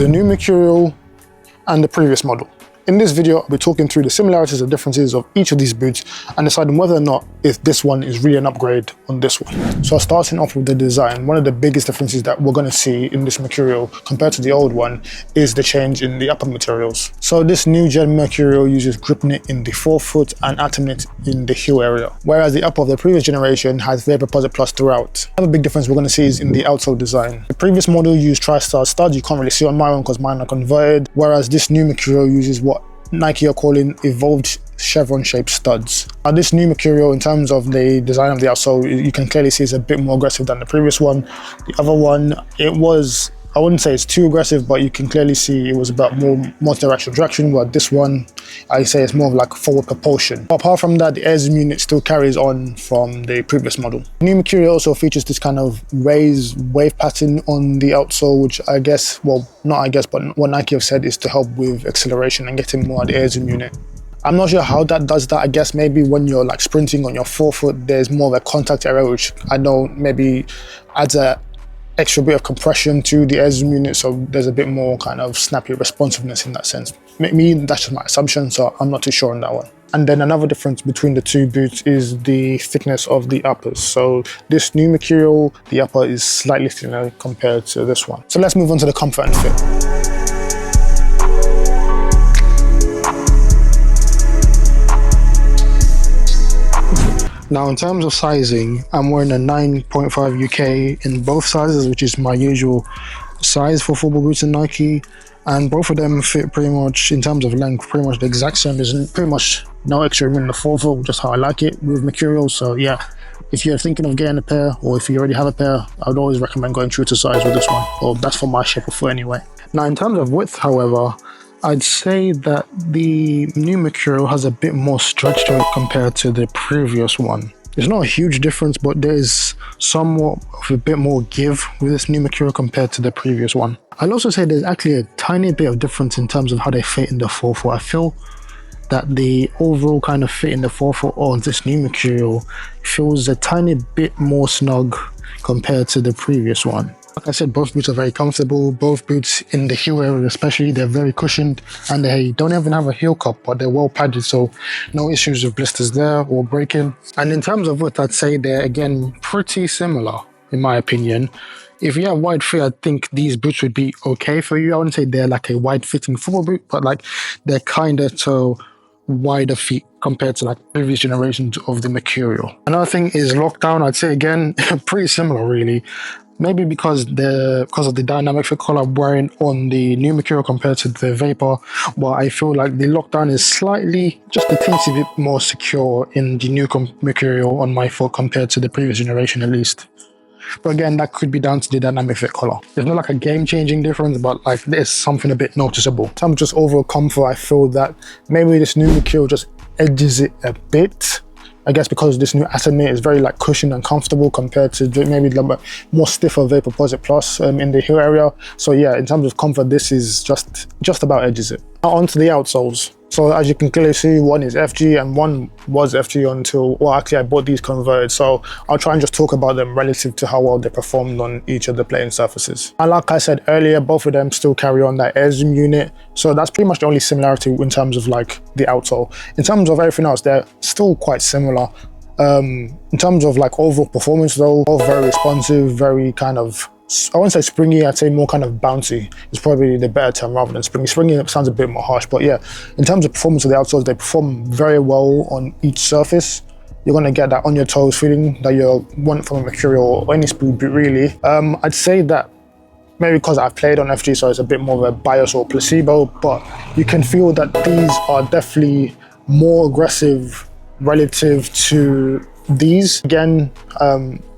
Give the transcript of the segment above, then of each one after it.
the new Mercurial and the previous model. In this video, I'll be talking through the similarities and differences of each of these boots and deciding whether or not if this one is really an upgrade on this one. So starting off with the design, one of the biggest differences that we're going to see in this Mercurial compared to the old one is the change in the upper materials. So this new gen Mercurial uses grip knit in the forefoot and atom knit in the heel area, whereas the upper of the previous generation has Vapor Posit Plus throughout. Another big difference we're going to see is in the outsole design. The previous model used tri-star studs. You can't really see on my one because mine are converted, whereas this new Mercurial uses what Nike are calling evolved chevron shaped studs. Now this new Mercurial, in terms of the design of the outsole, you can clearly see it's a bit more aggressive than the previous one. The other one, it was, I wouldn't say it's too aggressive, but you can clearly see it was about more multi-directional traction, while this one, I say it's more of like forward propulsion. But apart from that, the air zoom unit still carries on from the previous model. The new Mercurial also features this kind of raised wave pattern on the outsole, which I guess, well, not I guess, but what Nike have said is to help with acceleration and getting more at the air zoom unit. I'm not sure how that does that. I guess maybe when you're like sprinting on your forefoot, there's more of a contact area, which I know maybe adds a extra bit of compression to the air zoom unit, so there's a bit more kind of snappy responsiveness in that sense. Maybe that's just my assumption, so I'm not too sure on that one. And then another difference between the two boots is the thickness of the uppers. So this new Mercurial, the upper is slightly thinner compared to this one. So let's move on to the comfort and fit. Now in terms of sizing, I'm wearing a 9.5 UK in both sizes, which is my usual size for football boots in Nike, and both of them fit pretty much, in terms of length, pretty much the exact same. There's pretty much no extra room in the forefoot, just how I like it with Mercurial. So yeah, if you're thinking of getting a pair, or if you already have a pair, I would always recommend going true to size with this one. Well, that's for my shape of foot anyway. Now in terms of width, however, I'd say that the new Mercurial has a bit more stretch to it compared to the previous one. There's not a huge difference, but there's somewhat of a bit more give with this new Mercurial compared to the previous one. I'll also say there's actually a tiny bit of difference in terms of how they fit in the forefoot. I feel that the overall kind of fit in the forefoot on this new Mercurial feels a tiny bit more snug compared to the previous one. Like I said, both boots are very comfortable. Both boots in the heel area especially, they're very cushioned, and they don't even have a heel cup, but they're well padded, so no issues with blisters there or breaking. And in terms of width, I'd say they're again pretty similar in my opinion. If you have wide feet, I think these boots would be okay for you. I wouldn't say they're like a wide fitting football boot, but like they're kind of to wider feet compared to like previous generations of the Mercurial. Another thing is lockdown. I'd say again, pretty similar really. Maybe because of the dynamic fit collar I'm wearing on the new Mercurial compared to the Vapor, but I feel like the lockdown is slightly, just a teensy bit more secure in the new Mercurial on my foot compared to the previous generation at least. But again, that could be down to the dynamic fit collar. There's not like a game-changing difference, but like there's something a bit noticeable. In terms of just overall comfort, I feel that maybe this new Mercurial just edges it a bit. I guess because this new atom knit is very like cushioned and comfortable compared to maybe the more stiffer Vapor Posit Plus in the heel area. So yeah, in terms of comfort, this is just about edges it. Now onto the outsoles. So as you can clearly see, one is FG and one was FG until, well actually I bought these converted. So I'll try and just talk about them relative to how well they performed on each of the playing surfaces. And like I said earlier, both of them still carry on that air zoom unit. So that's pretty much the only similarity in terms of like the outsole. In terms of everything else, they're still quite similar. In terms of like overall performance though, both very responsive, very kind of, I wouldn't say springy, I'd say more kind of bouncy is probably the better term rather than springy. Springy sounds a bit more harsh, but yeah, in terms of performance of the outsoles, they perform very well on each surface. You're going to get that on your toes feeling that you want from a Mercurial or any speed boot really. I'd say that maybe because I've played on FG, so it's a bit more of a bias or placebo, but you can feel that these are definitely more aggressive relative to these. Again,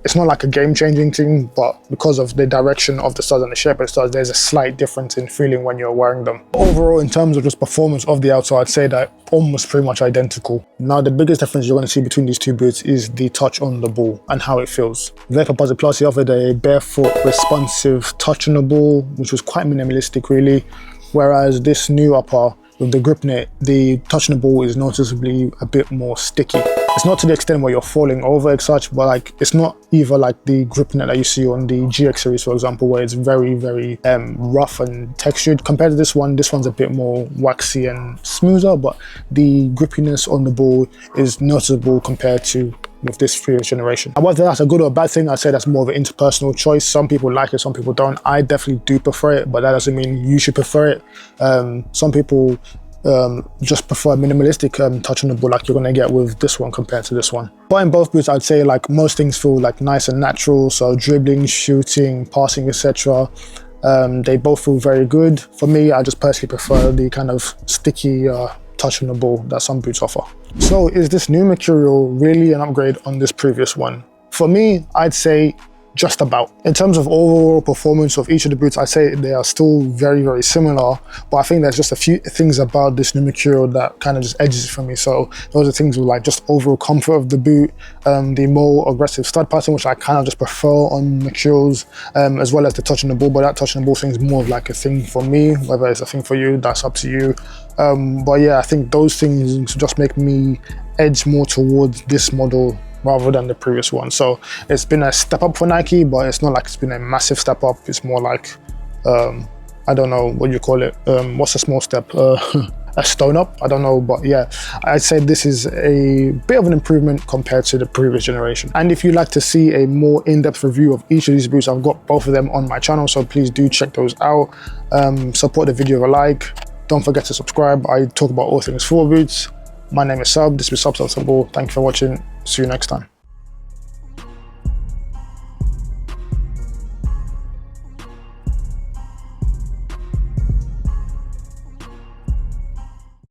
it's not like a game-changing thing, but because of the direction of the studs and the shape of the studs, there's a slight difference in feeling when you're wearing them. Overall, in terms of just performance of the outsole, I'd say that almost pretty much identical. Now, the biggest difference you're going to see between these two boots is the touch on the ball and how it feels. Vapor Posit Plus offered a barefoot responsive touch on the ball, which was quite minimalistic really, whereas this new upper with the grip knit, the touch on the ball is noticeably a bit more sticky. It's not to the extent where you're falling over as such, but like it's not either like the grip net that you see on the GX series, for example, where it's very, very rough and textured. Compared to this one's a bit more waxy and smoother, but the grippiness on the ball is noticeable compared to with this previous generation. And whether that's a good or a bad thing, I'd say that's more of an interpersonal choice. Some people like it, some people don't. I definitely do prefer it, but that doesn't mean you should prefer it. Some people just prefer minimalistic touch on the ball like you're gonna get with this one compared to this one. But in both boots, I'd say like most things feel like nice and natural. So dribbling, shooting, passing, etc. They both feel very good. For me, I just personally prefer the kind of sticky touch on the ball that some boots offer. So is this new Mercurial really an upgrade on this previous one? For me, I'd say just about. In terms of overall performance of each of the boots, I'd say they are still very, very similar, but I think there's just a few things about this new Mercurial that kind of just edges it for me. So those are things with like just overall comfort of the boot, the more aggressive stud pattern, which I kind of just prefer on Mercurials, as well as the touch on the ball, but that touch on the ball thing is more of like a thing for me. Whether it's a thing for you, that's up to you. But yeah, I think those things just make me edge more towards this model rather than the previous one. So it's been a step up for Nike, but it's not like it's been a massive step up. It's more like, I don't know what you call it. What's a small step? A stone up? I don't know, but yeah, I'd say this is a bit of an improvement compared to the previous generation. And if you'd like to see a more in-depth review of each of these boots, I've got both of them on my channel, so please do check those out. Support the video with a like. Don't forget to subscribe. I talk about all things football boots. My name is Sub. This is Sub Ball. Thank you for watching. See you next time.